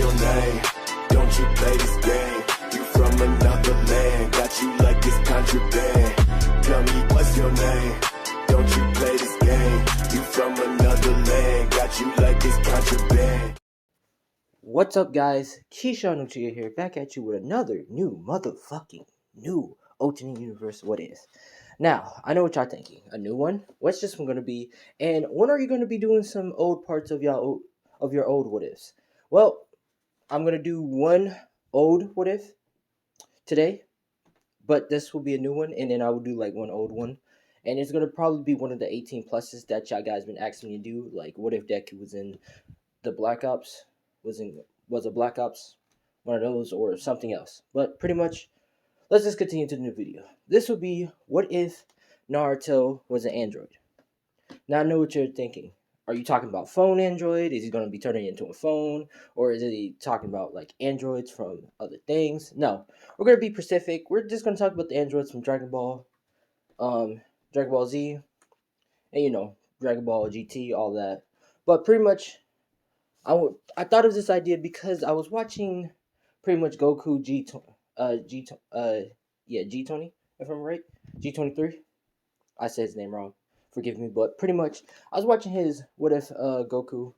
your name? Don't you play this game? You from another land, got you like it's contraband. Tell me what's your name? Don't you play this game? You from another land, got you like it's contraband. What's up, guys? Keyshawn Uchiha here, back at you with another new alternate universe what if. Now, I know what y'all thinking. A new one? What's this one gonna be? And when are you gonna be doing some old parts of your old what ifs? Well, I'm gonna do one old what if today, but this will be a new one, and then I will do like one old one. And it's gonna probably be one of the 18 pluses that y'all guys been asking me to do. Like, what if Deku was in the Black Ops? Was a Black Ops one of those or something else? But pretty much, let's just continue to the new video. This would be, what if Naruto was an android? Now I know what you're thinking. Are you talking about phone android? Is he going to be turning into a phone? Or is he talking about like androids from other things? No, we're going to be specific. We're just going to talk about the androids from Dragon Ball Z, and Dragon Ball GT, all that. But pretty much, I thought of this idea because I was watching pretty much Goku G20, if I'm right, G23. I said his name wrong, forgive me, but pretty much I was watching his what if Goku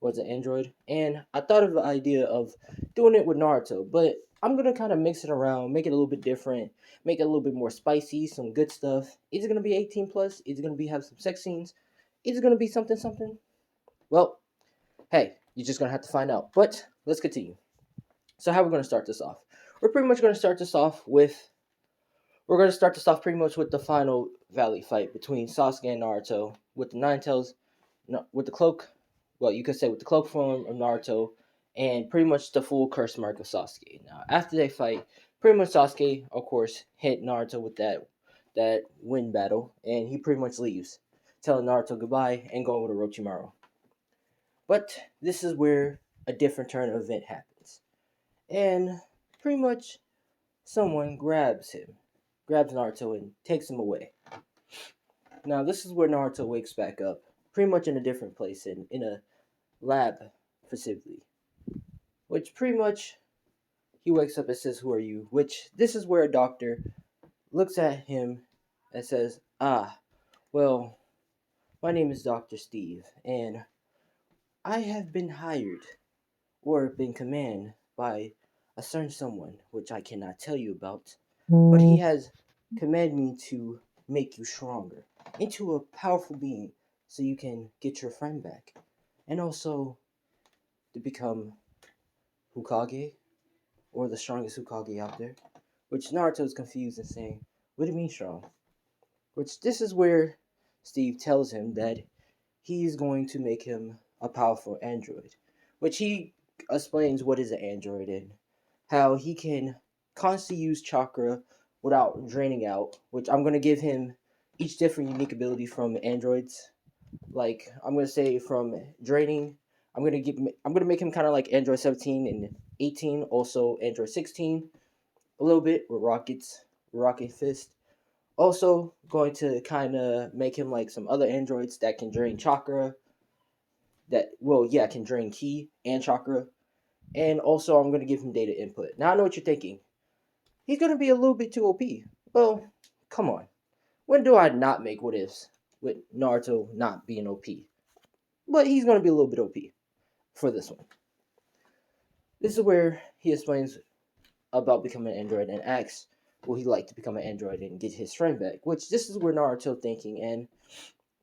was an android, and I thought of the idea of doing it with Naruto, but I'm gonna kind of mix it around, make it a little bit different, make it a little bit more spicy, some good stuff. Is it gonna be 18 plus? Is it gonna be have some sex scenes? Is it gonna be something? Well, hey, you're just gonna have to find out. But let's continue. So how we're gonna start this off? We're pretty much gonna start this off pretty much with the final Valley fight between Sasuke and Naruto with the Nine Tails, with the cloak. Well, you could say with the cloak form of Naruto and pretty much the full curse mark of Sasuke. Now, after they fight, pretty much Sasuke, of course, hit Naruto with that wind battle, and he pretty much leaves, telling Naruto goodbye and going with Orochimaru. But this is where a different turn of event happens. And pretty much someone grabs Naruto and takes him away. Now this is where Naruto wakes back up, pretty much in a different place, in a lab facility. Which pretty much he wakes up and says, "Who are you?" Which this is where a doctor looks at him and says, well, my name is Dr. Steve, and I have been hired or been commanded by a certain someone, which I cannot tell you about, but he has commanded me to make you stronger into a powerful being so you can get your friend back, and also to become Hokage, or the strongest Hokage out there. Which Naruto is confused and saying, "What do you mean strong?" Which this is where Steve tells him that he's going to make him a powerful android, which he explains what is an android and how he can constantly use chakra without draining out, which I'm going to give him each different unique ability from androids. Like, I'm going to say from draining, I'm going to make him kind of like Android 17 and 18, also Android 16 a little bit with Rocket Fist. Also going to kind of make him like some other androids that can drain chakra, can drain ki and chakra. And also I'm going to give him data input. Now I know what you're thinking. He's going to be a little bit too OP. Well, come on. When do I not make what ifs with Naruto not being OP? But he's going to be a little bit OP for this one. This is where he explains about becoming an android and asks, will he like to become an android and get his friend back? Which this is where Naruto thinking, and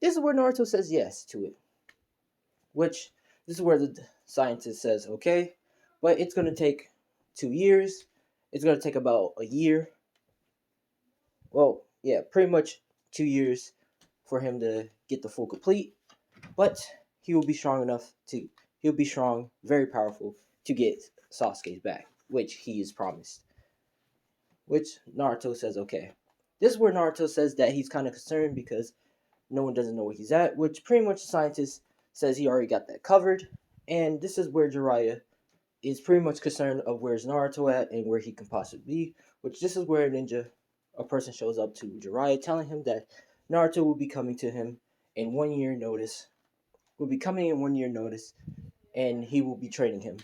this is where Naruto says yes to it. Which this is where the scientist says, okay, but it's going to take 2 years. It's going to take about a year. Well, yeah, pretty much 2 years for him to get the full complete. But he'll be strong, very powerful to get Sasuke's back, which he is promised. Which Naruto says, okay. This is where Naruto says that he's kind of concerned because no one doesn't know where he's at, which pretty much the scientist says he already got that covered. And this is where Jiraiya is pretty much concerned of where's Naruto at and where he can possibly be, which this is where a person shows up to Jiraiya telling him that Naruto will be coming to him in 1 year notice, and he will be training him.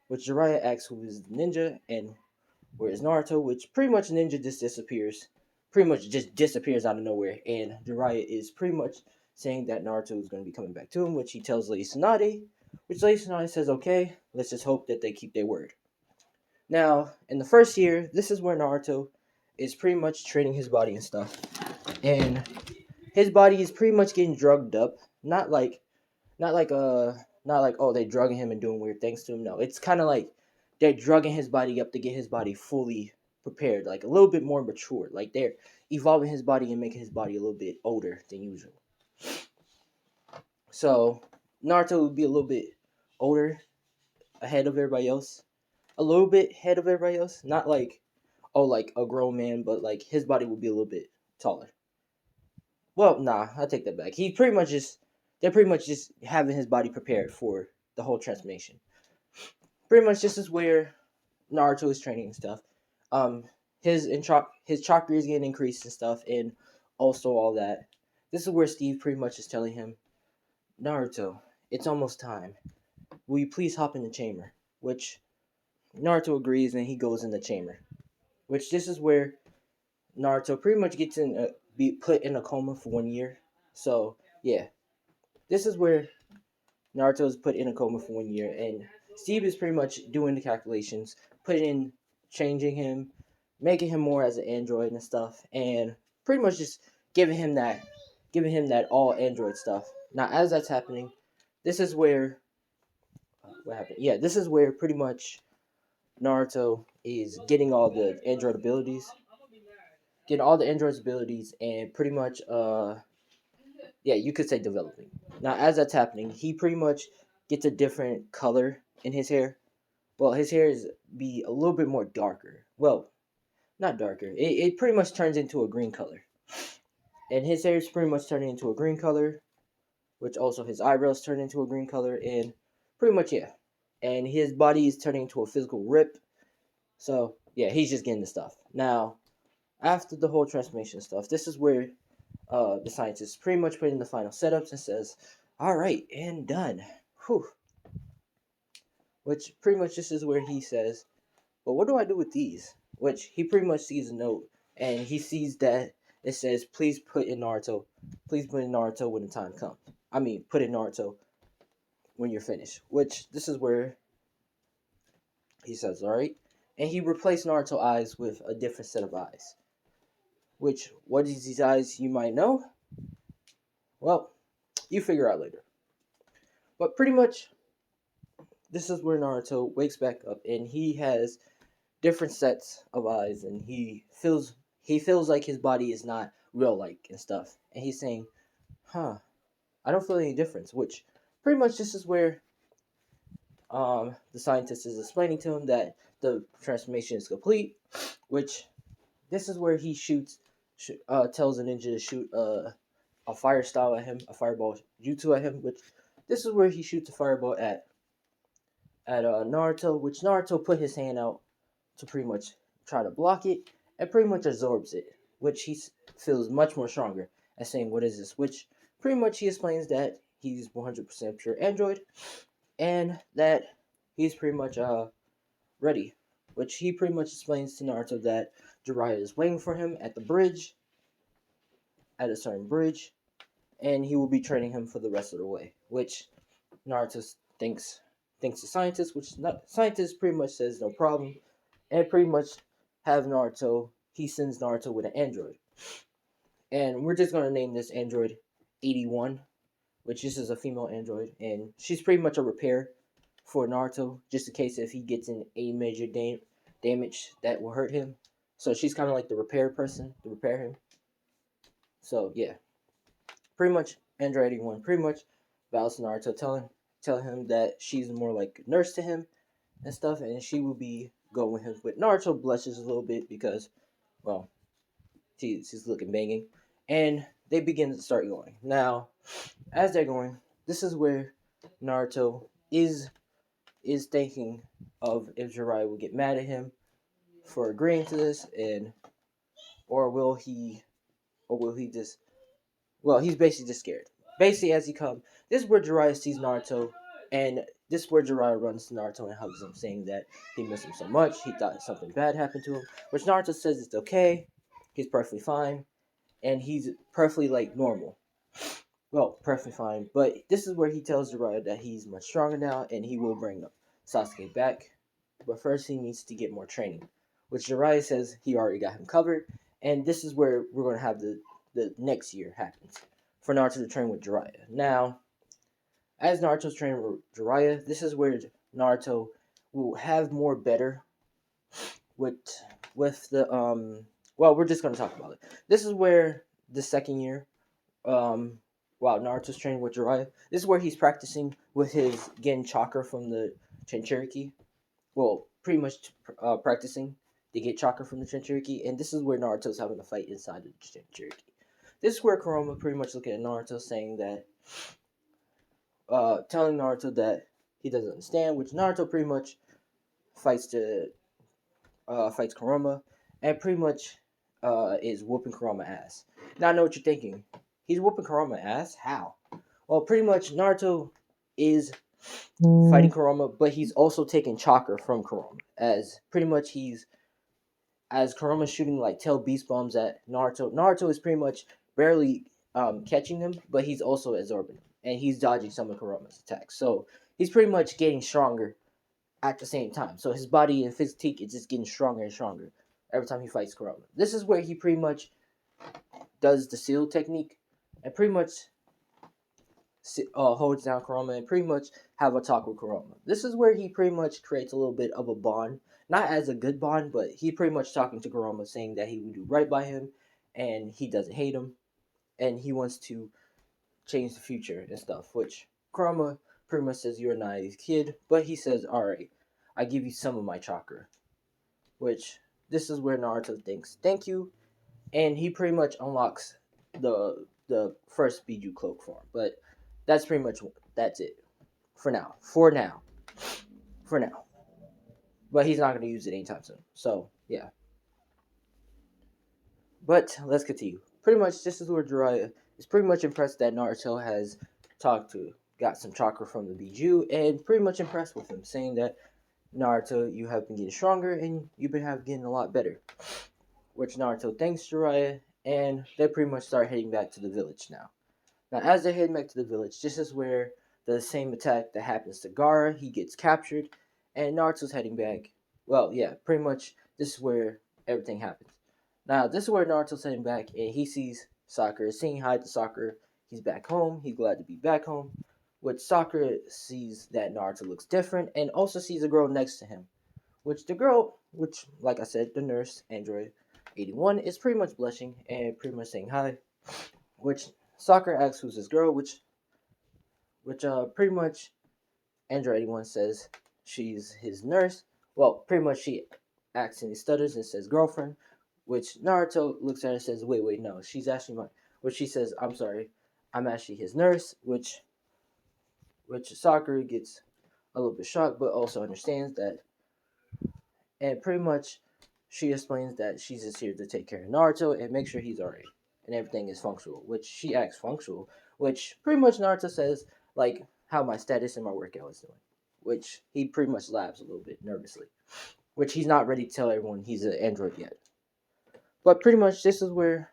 which Jiraiya asks who is the ninja and where is Naruto, which pretty much Ninja just disappears. Pretty much just disappears out of nowhere. And Jiraiya is pretty much saying that Naruto is going to be coming back to him, which he tells Lady Tsunade, which Lady Tsunade says, okay, let's just hope that they keep their word. Now, in the first year, this is where Naruto is pretty much training his body and stuff. And his body is pretty much getting drugged up. Not like oh they drugging him and doing weird things to him. No, it's kind of like they're drugging his body up to get his body fully prepared, like a little bit more mature. Like they're evolving his body and making his body a little bit older than usual. So Naruto would be a little bit older, ahead of everybody else, a little bit ahead of everybody else. Not like like a grown man, but like his body would be a little bit taller. Well, nah, I take that back. They're pretty much just having his body prepared for the whole transformation. Pretty much this is where Naruto is training and stuff. Um, his chakra is getting increased and stuff, and also all that. This is where Steve pretty much is telling him, Naruto, it's almost time. Will you please hop in the chamber? Which Naruto agrees, and he goes in the chamber. Which this is where Naruto pretty much gets be put in a coma for 1 year. So yeah, this is where Naruto is put in a coma for 1 year, and Steve is pretty much doing the calculations, changing him, making him more as an android and stuff, and pretty much just giving him that all android stuff. Now, as that's happening, this is where what happened? Yeah, this is where pretty much Naruto is getting all the android's abilities, and pretty much yeah, you could say developing. Now, as that's happening, he pretty much gets a different color in his hair. Well, his hair is be a little bit more darker. Well, not darker. It pretty much turns into a green color. And his hair is pretty much turning into a green color, which also his eyebrows turn into a green color, and pretty much, yeah. And his body is turning into a physical rip. So, yeah, he's just getting the stuff. Now, after the whole transformation stuff, this is where the scientist pretty much put in the final setups and says, all right, and done. Whew. Which pretty much this is where he says, but what do I do with these? Which he pretty much sees a note, and he sees that it says, please put in Naruto when the time comes. I mean, put in Naruto when you're finished. Which this is where he says, all right. And he replaced Naruto's eyes with a different set of eyes. Which, what is these eyes, you might know? Well, you figure out later. But pretty much, this is where Naruto wakes back up, and he has different sets of eyes, and he feels like his body is not real like and stuff. And he's saying, I don't feel any difference. Which pretty much this is where the scientist is explaining to him that the transformation is complete. Which this is where he tells the ninja to shoot a fire style at him, a fireball jutsu at him. Which this is where he shoots a fireball at Naruto. Which Naruto put his hand out to pretty much try to block it, and pretty much absorbs it, which he feels much more stronger at saying, what is this? Which pretty much he explains that he's 100% pure android, and that he's pretty much ready. Which he pretty much explains to Naruto that Jiraiya is waiting for him at a certain bridge, and he will be training him for the rest of the way. Which Naruto thinks the scientist, scientist pretty much says no problem, and pretty much he sends Naruto with an android. And we're just going to name this android 81, which this is a female android, and she's pretty much a repair for Naruto, just in case if he gets in a major damage that will hurt him. So she's kind of like the repair person to repair him. So yeah, pretty much android 81 pretty much vows to Naruto, telling him that she's more like a nurse to him and stuff, and she will be going with him. But Naruto blushes a little bit because, well, she's looking banging, and they begin to start going. Now, as they're going, this is where Naruto is thinking of if Jiraiya will get mad at him for agreeing to this, or will he just, well, he's basically just scared. Basically, as he comes, this is where Jiraiya sees Naruto And this is where Jiraiya runs to Naruto and hugs him, saying that he missed him so much. He thought something bad happened to him, which Naruto says it's okay. He's perfectly fine, and he's perfectly like normal. Well, perfectly fine. But this is where he tells Jiraiya that he's much stronger now, and he will bring Sasuke back. But first, he needs to get more training, which Jiraiya says he already got him covered. And this is where we're going to have the next year happens for Naruto to train with Jiraiya. Now, as Naruto's training with Jiraiya, this is where Naruto will have more better with the well, we're just gonna talk about it. This is where the second year, while Naruto's training with Jiraiya, this is where he's practicing with his getting chakra from the Jinchuriki. Well, pretty much practicing to get chakra from the Jinchuriki, and this is where Naruto's having a fight inside the Jinchuriki. This is where Kurama pretty much looking at Naruto, saying that telling Naruto that he doesn't understand, which Naruto pretty much fights Kurama, and pretty much is whooping Kurama ass. Now I know what you're thinking. He's whooping Kurama ass? How? Well, pretty much Naruto is fighting Kurama, but he's also taking chakra from Kurama. As pretty much as Kurama's shooting like tail beast bombs at Naruto. Naruto is pretty much barely catching them, but he's also absorbing them. And he's dodging some of Kurama's attacks. So he's pretty much getting stronger at the same time. So his body and physique is just getting stronger and stronger every time he fights Kurama. This is where he pretty much does the seal technique and pretty much holds down Kurama and pretty much have a talk with Kurama. This is where he pretty much creates a little bit of a bond. Not as a good bond, but he pretty much talking to Kurama, saying that he would do right by him and he doesn't hate him and he wants to change the future and stuff, which Kurama pretty much says you're a naive kid, but he says, alright, I give you some of my chakra. Which, this is where Naruto thinks, thank you, and he pretty much unlocks the first Biju cloak form. But that's pretty much, that's it. For now. But he's not going to use it anytime soon. So, yeah. But, let's continue. Pretty much, this is where Jiraiya is pretty much impressed that Naruto has got some chakra from the Biju, and pretty much impressed with him, saying that Naruto, you have been getting stronger, and you've been getting a lot better. Which Naruto thanks Jiraiya, and they pretty much start heading back to the village now. Now, as they're heading back to the village, this is where the same attack that happens to Gaara, he gets captured, and Naruto's heading back. Well, yeah, pretty much this is where everything happens. Now, this is where Naruto's heading back, and he sees Sakura, saying hi to Sakura. He's back home. He's glad to be back home. Which Sakura sees that Naruto looks different, and also sees a girl next to him. Which the girl, which, like I said, the nurse, Android 81, is pretty much blushing and pretty much saying hi. Which Sakura asks who's this girl, which pretty much Android 81 says she's his nurse. Well, pretty much she acts and he stutters and says girlfriend, which Naruto looks at her and says, wait, no, she's actually mine. Which she says, I'm sorry, I'm actually his nurse, which Sakura gets a little bit shocked, but also understands that. And pretty much she explains that she's just here to take care of Naruto and make sure he's alright and everything is functional, which she acts functional, which pretty much Naruto says, like, how my status and my workout is doing, which he pretty much laughs a little bit nervously, which he's not ready to tell everyone he's an android yet. But pretty much this is where,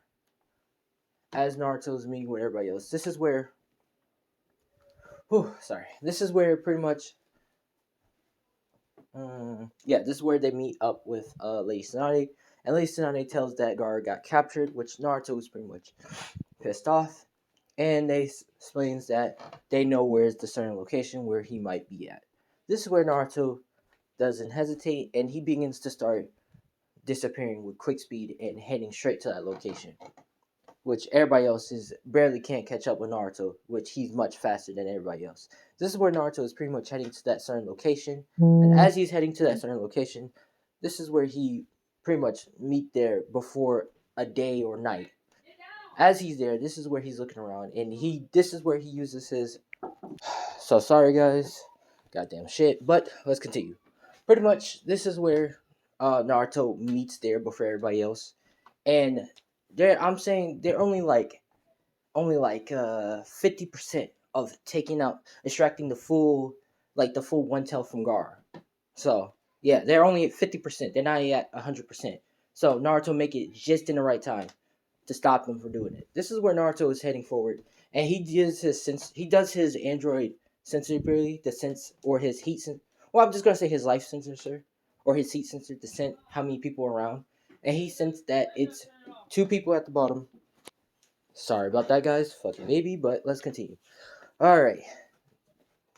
as Naruto's meeting with everybody else, this is where pretty much this is where they meet up with Lady Tsunade, and Lady Tsunade tells that Gaara got captured, which Naruto is pretty much pissed off, and they explains that they know where's the certain location where he might be at. This is where Naruto doesn't hesitate, and he begins to start disappearing with quick speed and heading straight to that location, which everybody else barely can't catch up with Naruto, which he's much faster than everybody else. This is where Naruto is pretty much heading to that certain location, and as he's heading to that certain location, this is where he pretty much meet there before a day or night. As he's there, this is where he's looking around, and this is where he uses his... So sorry guys, goddamn shit, but let's continue. Pretty much, this is where Naruto meets there before everybody else, and I'm saying they're only like 50% of extracting the full like the full one tail from Gar. So yeah, they're only at 50%. They're not at 100%. So Naruto make it just in the right time to stop them from doing it. This is where Naruto is heading forward, and he does his android sensor ability, the sense or his heat sensor. Well, I'm just gonna say his life sensor, sir, or his heat sensor to sense how many people are around, and he sensed that it's two people at the bottom. Sorry about that, guys. Fucking maybe, but let's continue. All right,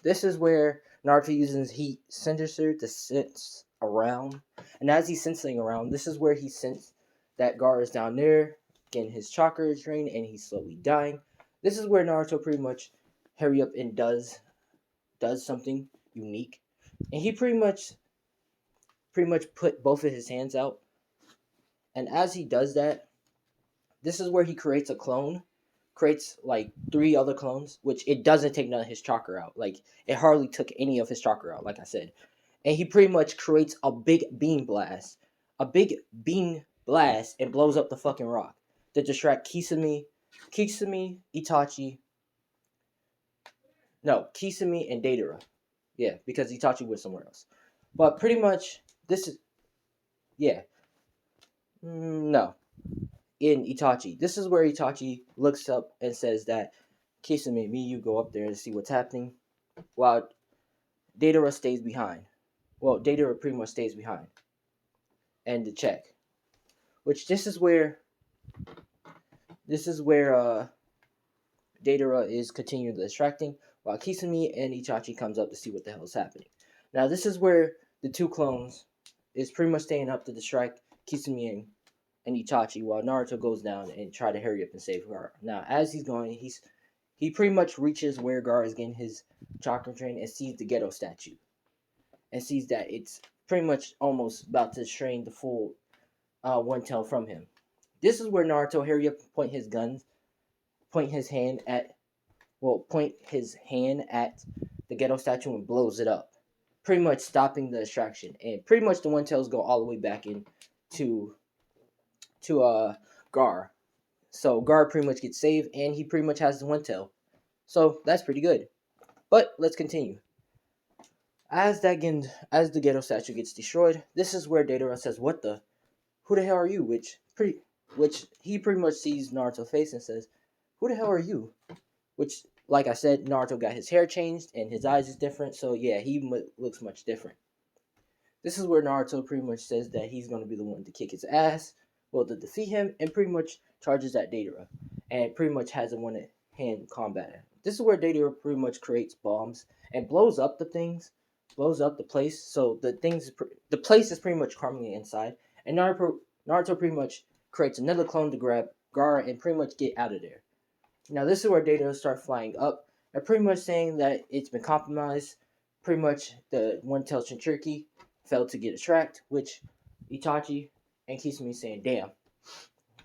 this is where Naruto uses heat sensor to sense around, and as he's sensing around, this is where he sensed that Gar is down there, getting his chakra drained, and he's slowly dying. This is where Naruto pretty much hurry up and does something unique, and he pretty much put both of his hands out, and as he does that, this is where he creates a clone, creates like three other clones, which it doesn't take none of his chakra out. Like it hardly took any of his chakra out, like I said. And he pretty much creates a big beam blast, and blows up the fucking rock to distract Kisame and Datara. Yeah, because Itachi was somewhere else. But pretty much this is yeah. No, in Itachi. This is where Itachi looks up and says that Kisame, me, you go up there and see what's happening, while Datara stays behind. Well, Datara pretty much stays behind and to check. Which this is where Datara is continuing distracting, while Kisame and Itachi comes up to see what the hell is happening. Now this is where the two clones is pretty much staying up to distract Kisame and Itachi, while Naruto goes down and try to hurry up and save Gar. Now as he's going, he pretty much reaches where Gar is getting his chakra drain and sees the ghetto statue, and sees that it's pretty much almost about to strain the full one tail from him. This is where Naruto hurry up, point his hand at the ghetto statue and blows it up, pretty much stopping the distraction, and pretty much the one tails go all the way back in to Gar. So Gar pretty much gets saved, and he pretty much has the one tail. So that's pretty good. But let's continue. As the ghetto statue gets destroyed, this is where Datara says, who the hell are you?" Which he pretty much sees Naruto's face and says, "Who the hell are you?" Which, like I said, Naruto got his hair changed and his eyes is different, so yeah, he looks much different. This is where Naruto pretty much says that he's going to be the one to kick his ass, well, to defeat him, and pretty much charges at Datara, and pretty much has a one-hand combat. This is where Datara pretty much creates bombs and blows up the place, so the place is pretty much crumbling inside, and Naruto pretty much creates another clone to grab Gar and pretty much get out of there. Now this is where Datara starts flying up and pretty much saying that it's been compromised. Pretty much the one-tailed Shinchuriki failed to get a tract, which Itachi and Kisame saying, "Damn."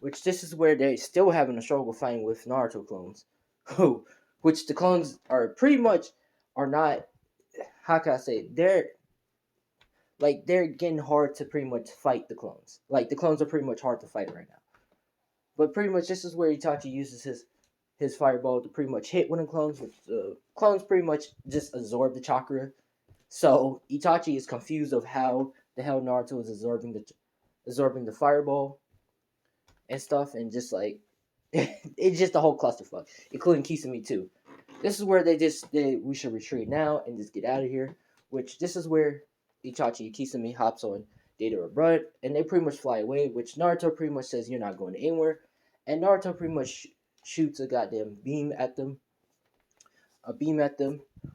Which this is where they're still having a struggle fighting with Naruto clones, which the clones are pretty much are not. How can I say? They're getting hard to pretty much fight the clones. Like the clones are pretty much hard to fight right now. But pretty much this is where Itachi uses his fireball to pretty much hit one of the clones, which the clones pretty much just absorb the chakra. So Itachi is confused of how the hell Naruto is absorbing the fireball and stuff, and just like it's just a whole clusterfuck, including Kisame too. This is where we should retreat now and just get out of here. Which this is where Itachi Kisame hops on Datara Blood, and they pretty much fly away. Which Naruto pretty much says, "You're not going anywhere," and Naruto pretty much shoots a goddamn beam at them.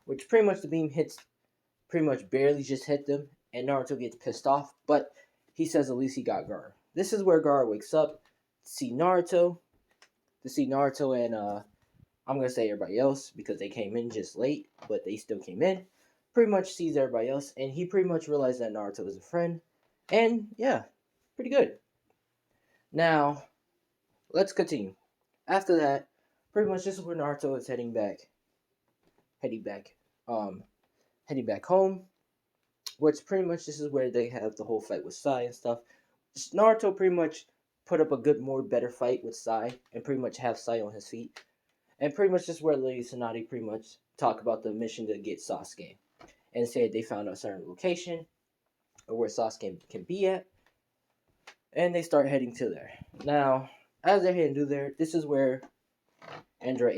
Which pretty much the beam hits, pretty much barely just hit them, and Naruto gets pissed off, but he says at least he got Gar. This is where Gar wakes up to see Naruto and I'm gonna say everybody else because they came in just late, but they still came in. Pretty much sees everybody else, and he pretty much realized that Naruto is a friend, and yeah, pretty good. Now, let's continue. After that, pretty much this is where Naruto is heading back home. Which pretty much this is where they have the whole fight with Sai and stuff. Naruto pretty much put up a better fight with Sai, and pretty much have Sai on his feet. And pretty much this is where Lady Tsunade pretty much talk about the mission to get Sasuke. and said they found a certain location or where Sasuke can be at, and they start heading to there. Now, as they're heading to there, this is where Android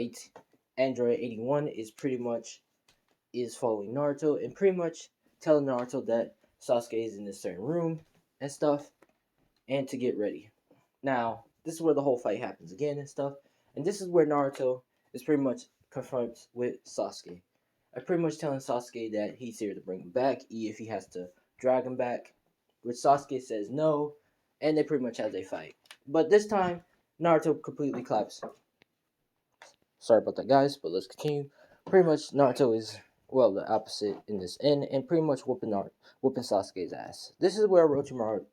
81 is following Naruto and pretty much telling Naruto that Sasuke is in this certain room and stuff, and to get ready. Now, this is where the whole fight happens again and stuff, and this is where Naruto is pretty much confronts with Sasuke. I'm pretty much telling Sasuke that he's here to bring him back, if he has to drag him back, which Sasuke says no, and they pretty much have a fight. But this time, Naruto completely claps. Sorry about that, guys, but let's continue. Pretty much, Naruto is, well, the opposite in this end, and pretty much whooping Sasuke's ass. This is where Orochimaru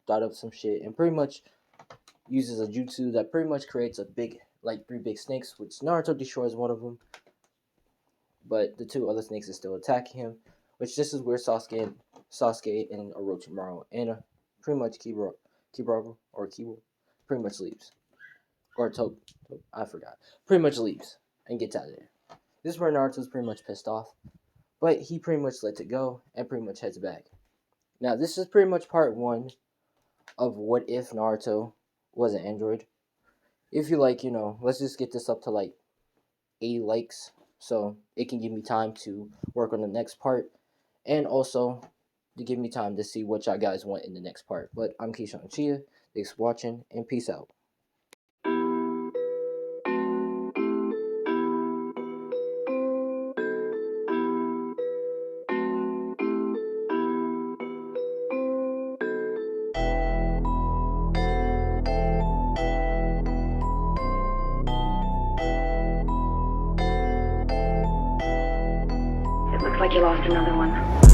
thought up some shit, and pretty much uses a jutsu that pretty much creates a big, like 3 big snakes, which Naruto destroys one of them, but the 2 other snakes are still attacking him, which this is where Sasuke and Orochimaru and pretty much Kiba pretty much leaves. Or I forgot. Pretty much leaves and gets out of there. This is where Naruto's pretty much pissed off, but he pretty much lets it go and pretty much heads back. Now, this is pretty much part 1 of what if Naruto was an android. If you like, let's just get this up to like 80 likes so it can give me time to work on the next part, and also to give me time to see what y'all guys want in the next part. But I'm Keyshawn Chia. Thanks for watching, and peace out. It looks like you lost another one.